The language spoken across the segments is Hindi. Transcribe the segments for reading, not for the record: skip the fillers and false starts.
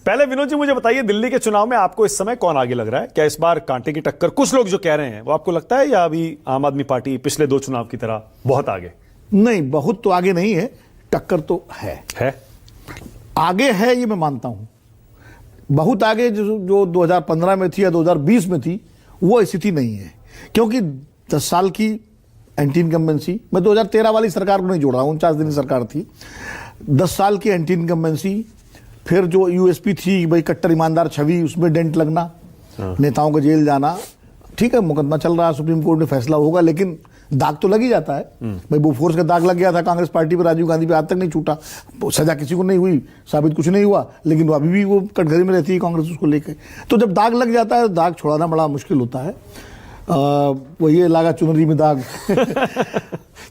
पहले विनोद जी मुझे बताइए, दिल्ली के चुनाव में आपको इस समय कौन आगे लग रहा है? क्या इस बार कांटे की टक्कर कुछ लोग जो कह रहे हैं वो आपको लगता है, या अभी आम आदमी पार्टी पिछले 2 चुनाव की तरह बहुत आगे? नहीं, बहुत तो आगे नहीं है, टक्कर तो है आगे है, ये मैं मानता हूं। बहुत आगे जो 2015 में थी या 2020 में थी वो स्थिति नहीं है, क्योंकि 10 साल की एंटी इनकम्बेंसी, मैं 2013 वाली सरकार को नहीं जोड़ रहा हूं, 49 दिन सरकार थी, 10 साल की एंटी इनकम्बेंसी, फिर जो यूएसपी थी भाई कट्टर ईमानदार छवि, उसमें डेंट लगना, नेताओं का जेल जाना, ठीक है मुकदमा चल रहा है, सुप्रीम कोर्ट में फैसला होगा, लेकिन दाग तो लग ही जाता है भाई। बोफोर्स का दाग लग गया था कांग्रेस पार्टी पर, राजीव गांधी पे आज तक नहीं छूटा, सजा किसी को नहीं हुई, साबित कुछ नहीं हुआ, लेकिन वो अभी भी वो कटघरे में रहती है कांग्रेस उसको लेकर। तो जब दाग लग जाता है, दाग छुड़ाना बड़ा मुश्किल होता है। वो ये लगा चुनरी में दाग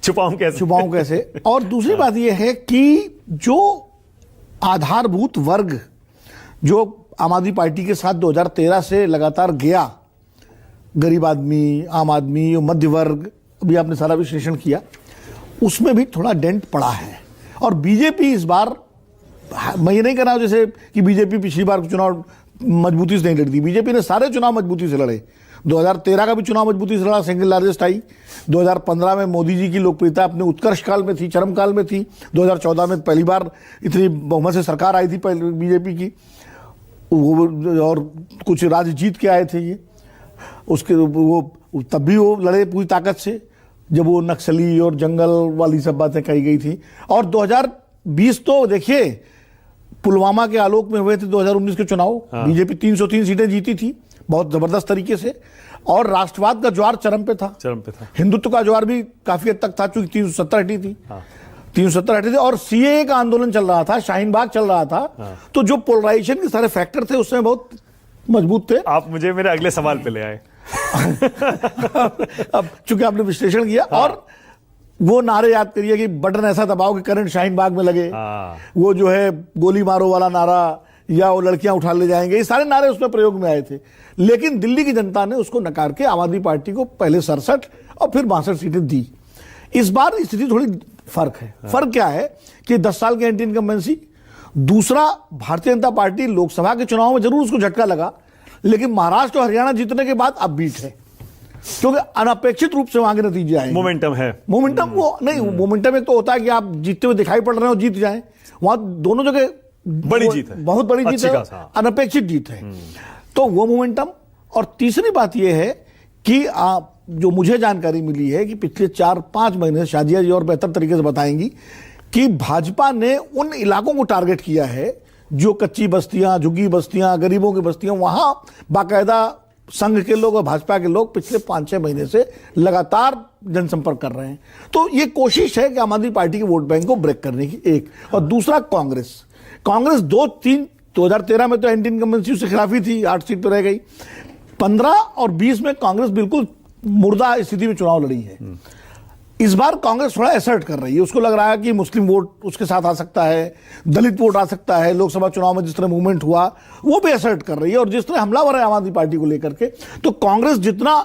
छुपाऊं कैसे। और दूसरी बात ये है कि जो आधारभूत वर्ग जो आम आदमी पार्टी के साथ 2013 से लगातार गया, गरीब आदमी, आम आदमी, मध्य वर्ग, अभी आपने सारा विश्लेषण किया, उसमें भी थोड़ा डेंट पड़ा है। और बीजेपी इस बार, मैं ये नहीं कह रहा हूं जैसे कि बीजेपी पिछली बार चुनाव मजबूती से नहीं लड़ी, बीजेपी ने सारे चुनाव मजबूती से लड़े। 2013 का भी चुनाव मजबूती से लड़ा, सिंगल लार्जेस्ट आई। 2015 में मोदी जी की लोकप्रियता अपने उत्कर्ष काल में थी, चरम काल में थी। 2014 में पहली बार इतनी बहुमत से सरकार आई थी पहले बीजेपी की, और कुछ राज्य जीत के आए थे ये, उसके वो तब भी वो लड़े पूरी ताकत से, जब वो नक्सली और जंगल वाली सब बातें कही गई थी। और 2020 तो देखिए पुलवामा के आलोक में हुए थे 2019 के चुनाव, बीजेपी 303 सीटें जीती थी बहुत जबरदस्त तरीके से, और राष्ट्रवाद का ज्वार चरम पे था। हिंदुत्व का ज्वार भी काफी हद तक था, चूंकि 370 हटी थी, 370 हटी थी, और सीएए का आंदोलन चल रहा था, शाहीन बाग चल रहा था। तो जो पोलराइजेशन के सारे फैक्टर थे उसमें बहुत मजबूत थे। आप मुझे मेरे अगले सवाल पे ले आए। अब चूंकि आपने विश्लेषण किया, और वो नारे याद करिए कि बटन ऐसा दबाओ कि करंट शाहीन बाग में लगे, वो जो है गोली मारो वाला नारा, या वो लड़कियां उठा ले जाएंगे, ये सारे नारे उसमें प्रयोग में आए थे। लेकिन दिल्ली की जनता ने उसको नकार के आम आदमी पार्टी को पहले 67 और फिर 62 सीटें दी। इस बार स्थिति थोड़ी फर्क है। फर्क क्या है कि 10 साल की एंटी इनकम्बेंसी, दूसरा भारतीय जनता पार्टी लोकसभा के चुनाव में जरूर उसको झटका लगा, लेकिन महाराष्ट्र और हरियाणा जीतने के बाद अब बीट है, क्योंकि अनपेक्षित रूप से वहां के नतीजे आए। मोमेंटम है, मोमेंटम वो नहीं, मोमेंटम एक तो होता है कि आप जीतते हुए दिखाई पड़ रहे हो, जीत जाए, वहां दोनों जगह बड़ी जीत है, बहुत बड़ी जीत है, अनपेक्षित जीत है, तो वो मोमेंटम। और तीसरी बात यह है कि जो मुझे जानकारी मिली है कि पिछले 4-5 महीने, शादिया जी और बेहतर तरीके से बताएंगी, कि भाजपा ने उन इलाकों को टारगेट किया है जो कच्ची बस्तियां, झुग्गी बस्तियां, गरीबों की बस्तियां, वहां बाकायदा संघ के लोग और भाजपा के लोग पिछले 5-6 महीने से लगातार जनसंपर्क कर रहे हैं। तो ये कोशिश है कि आम आदमी पार्टी के वोट बैंक को ब्रेक करने की, एक। और दूसरा कांग्रेस 2013 में तो एंटी इनकम्बेंसी से खिलाफी थी, 8 सीट पर रह गई। 15 और 20 में कांग्रेस बिल्कुल मुर्दा स्थिति में चुनाव लड़ी है। इस बार कांग्रेस थोड़ा एसर्ट कर रही है, उसको लग रहा है कि मुस्लिम वोट उसके साथ आ सकता है, दलित वोट आ सकता है। लोकसभा चुनाव में जिस तरह मूवमेंट हुआ वो भी एसर्ट कर रही है, और जिस तरह हमलावर है आम आदमी पार्टी को लेकर के, तो कांग्रेस जितना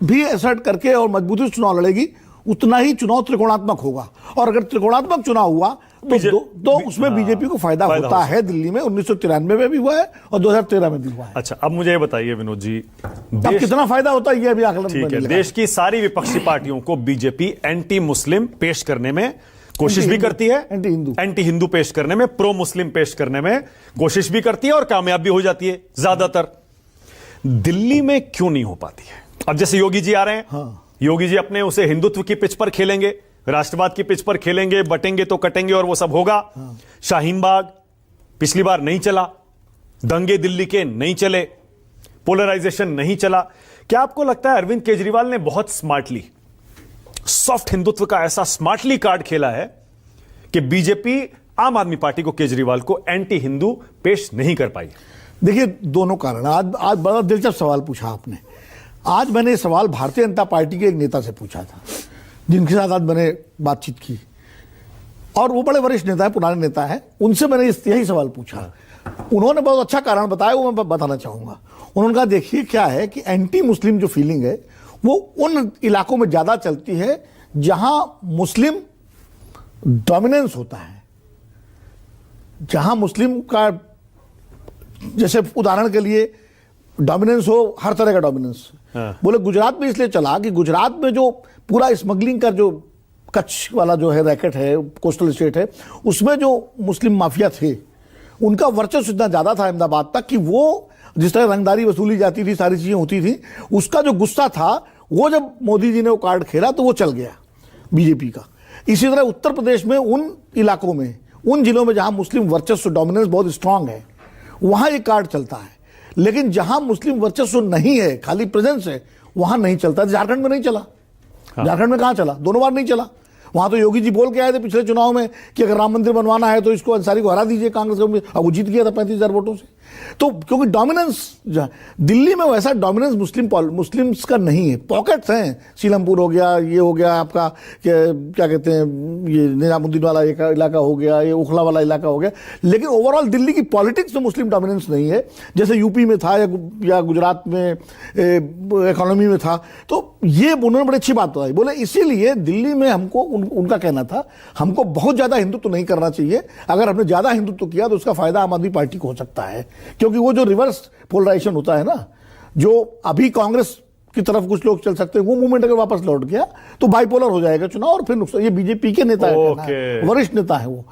भी एसर्ट करके और मजबूती से चुनाव लड़ेगी, उतना ही चुनाव त्रिकोणात्मक होगा। और अगर त्रिकोणात्मक चुनाव हुआ तो उसमें बीजेपी को फायदा होता है। दिल्ली में 1993 में भी हुआ है और 2013 में भी हुआ है। अच्छा, अब मुझे ये बताइए विनोद जी, अब कितना फायदा होता है ये अभी आकलन ठीक है। देश की सारी विपक्षी पार्टियों को बीजेपी एंटी मुस्लिम पेश करने में कोशिश भी करती है, एंटी हिंदू पेश करने में, प्रो मुस्लिम पेश करने में कोशिश भी करती है, और कामयाब भी हो जाती है ज्यादातर। दिल्ली में क्यों नहीं हो पाती है? अब जैसे योगी जी आ रहे हैं, योगी जी अपने उसे हिंदुत्व की पिच पर खेलेंगे, राष्ट्रवाद की पिच पर खेलेंगे, बटेंगे तो कटेंगे और वो सब होगा। शाहीन बाग पिछली बार नहीं चला, दंगे दिल्ली के नहीं चले, पोलराइजेशन नहीं चला। क्या आपको लगता है अरविंद केजरीवाल ने बहुत स्मार्टली सॉफ्ट हिंदुत्व का ऐसा स्मार्टली कार्ड खेला है कि बीजेपी आम आदमी पार्टी को, केजरीवाल को एंटी हिंदू पेश नहीं कर पाई? देखिए, दोनों कारण। आज बड़ा दिलचस्प सवाल पूछा आपने। आज मैंने सवाल भारतीय जनता पार्टी के एक नेता से पूछा था, जिनके साथ आज मैंने बातचीत की, और वो बड़े वरिष्ठ नेता है, पुराने नेता है। उनसे मैंने यही सवाल पूछा। उन्होंने बहुत अच्छा कारण बताया, वो मैं बताना चाहूंगा। उन्होंने कहा, देखिए क्या है कि एंटी मुस्लिम जो फीलिंग है वो उन इलाकों में ज्यादा चलती है जहां मुस्लिम डोमिनेंस होता है, जहां मुस्लिम का जैसे उदाहरण के लिए डोमिनेंस हो, हर तरह का डोमिनेंस। बोले गुजरात में इसलिए चला कि गुजरात में जो पूरा स्मगलिंग का जो कच्छ वाला जो है रैकेट है, कोस्टल स्टेट है, उसमें जो मुस्लिम माफिया थे उनका वर्चस्व इतना ज्यादा था अहमदाबाद तक कि वो जिस तरह रंगदारी वसूली जाती थी, सारी चीजें होती थी, उसका जो गुस्सा था वो जब मोदी जी ने वो कार्ड खेला तो वो चल गया बीजेपी का। इसी तरह उत्तर प्रदेश में उन इलाकों में, उन जिलों में जहां मुस्लिम वर्चस्व डोमिनेंस बहुत स्ट्रांग है, वहां ये कार्ड चलता है। लेकिन जहां मुस्लिम वर्चस्व नहीं है, खाली प्रेजेंस है, वहां नहीं चलता। झारखंड में नहीं चला। झारखंड में कहां चला? दोनों बार नहीं चला। वहां तो योगी जी बोल के आए थे पिछले चुनाव में कि अगर राम मंदिर बनवाना है तो इसको अंसारी को हरा दीजिए कांग्रेस को, अब वो जीत गया था 35,000 वोटों से। तो क्योंकि डोमिनेंस दिल्ली में वैसा डोमिनेंस मुस्लिम्स का नहीं है। पॉकेट्स हैं, सीलमपुर हो गया, ये हो गया आपका क्या कहते हैं, ये निजामुद्दीन वाला इलाका हो गया, ये उखला वाला इलाका हो गया, लेकिन ओवरऑल दिल्ली की पॉलिटिक्स में मुस्लिम डोमिनेंस नहीं है जैसे यूपी में था या गुजरात में इकोनॉमी में था। तो ये उन्होंने बड़ी अच्छी बात बताई। बोले इसीलिए दिल्ली में हमको उनका कहना था हमको बहुत ज्यादा हिंदुत्व नहीं करना चाहिए। अगर हमने ज्यादा हिंदुत्व किया तो उसका फायदा आम आदमी पार्टी को हो सकता है, क्योंकि वो जो रिवर्स पोलराइजेशन होता है ना, जो अभी कांग्रेस की तरफ कुछ लोग चल सकते हैं, वो मूवमेंट अगर वापस लौट गया तो बाइपोलर हो जाएगा चुनाव और फिर नुकसान। ये बीजेपी के नेता है, वरिष्ठ नेता है वो।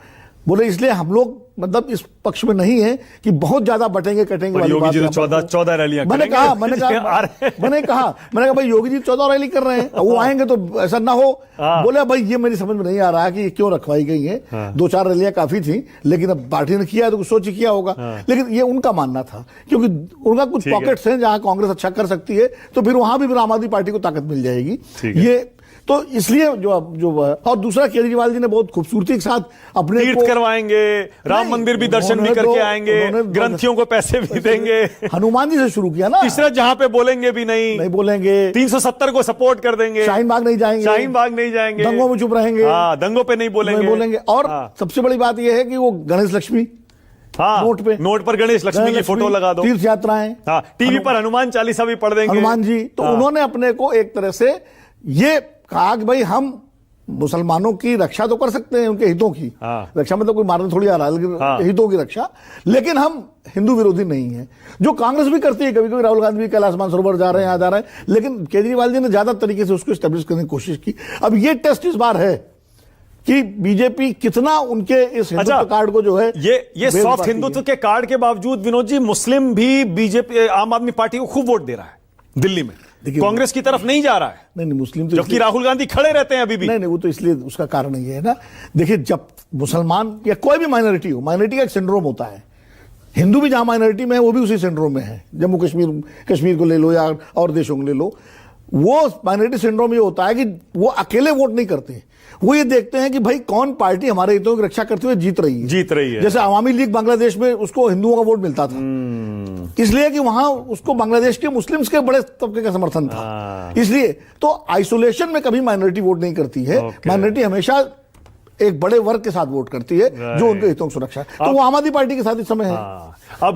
बोले इसलिए हम लोग मतलब इस पक्ष में नहीं है कि बहुत ज्यादा बटेंगे कटेंगे वाली बात। योगी जी तो 14 रैलियां मैंने कहा भाई योगी जी 14 रैली कर रहे हैं, वो आएंगे तो ऐसा ना हो। बोले भाई ये मेरी समझ में नहीं आ रहा कि ये क्यों रखवाई गई है। 2-4 रैलियां काफी थी, लेकिन अब पार्टी ने किया तो कुछ सोच किया होगा। लेकिन ये उनका मानना था, क्योंकि उनका कुछ पॉकेट्स हैं जहां कांग्रेस अच्छा कर सकती है, तो फिर वहां भी आम आदमी पार्टी को ताकत मिल जाएगी। ये तो इसलिए जो और दूसरा, केजरीवाल जी ने बहुत खूबसूरती के साथ अपने तीर्थ करवाएंगे, राम मंदिर भी दर्शन भी करके आएंगे, ग्रंथियों को पैसे भी देंगे। हनुमान जी से शुरू किया ना। तीसरा जहां पे बोलेंगे भी नहीं बोलेंगे, 370 को सपोर्ट कर देंगे, शाहीन बाग नहीं जाएंगे, दंगों में चुप रहेंगे, दंगों पे नहीं बोलेंगे। और सबसे बड़ी बात यह है कि वो गणेश लक्ष्मी, नोट पर गणेश लक्ष्मी की फोटो लगा दो, तीर्थ यात्राएं, टीवी पर हनुमान चालीसा भी पढ़ देंगे हनुमान जी। तो उन्होंने अपने को एक तरह से ये कहा कि भाई हम मुसलमानों की रक्षा तो कर सकते हैं, उनके हितों की रक्षा, मतलब कोई मारने थोड़ी आ रहा है, लेकिन हितों की रक्षा, लेकिन हम हिंदू विरोधी नहीं है, जो कांग्रेस भी करती है। कभी कभी राहुल गांधी भी कैलाश मानसरोवर जा रहे हैं, यहाँ जा रहे हैं, लेकिन केजरीवाल जी ने ज्यादा तरीके से उसको स्टैब्लिश करने की कोशिश की। अब ये टेस्ट इस बार है कि बीजेपी कितना उनके इस हिंदुत्व कार्ड को जो है, ये सॉफ्ट हिंदुत्व के कार्ड के बावजूद विनोद जी, मुस्लिम भी बीजेपी आम आदमी पार्टी को खूब वोट दे रहा है दिल्ली में, कांग्रेस की तरफ नहीं जा रहा है। नहीं मुस्लिम तो जबकि राहुल गांधी खड़े रहते हैं अभी भी। नहीं वो तो इसलिए उसका कारण ये है ना, देखिए जब मुसलमान या कोई भी माइनॉरिटी हो, माइनॉरिटी का एक सिंड्रोम होता है। हिंदू भी जहां माइनॉरिटी में है वो भी उसी सिंड्रोम में है। जम्मू कश्मीर को ले लो या और देशों को ले लो, वो माइनॉरिटी सिंड्रोम ये होता है कि वो अकेले वोट नहीं करते, वो ये देखते हैं कि भाई कौन पार्टी हमारे हितों की रक्षा करते हुए जीत रही है। जैसे अवामी लीग बांग्लादेश में उसको हिंदुओं का वोट मिलता था, इसलिए कि वहां उसको बांग्लादेश के मुस्लिम्स के बड़े तबके का समर्थन था। इसलिए तो आइसोलेशन में कभी माइनॉरिटी वोट नहीं करती है। माइनॉरिटी हमेशा एक बड़े वर्ग के साथ वोट करती है जो उनके हितों की सुरक्षा, तो वो आम आदमी पार्टी के साथ इस समय है। अब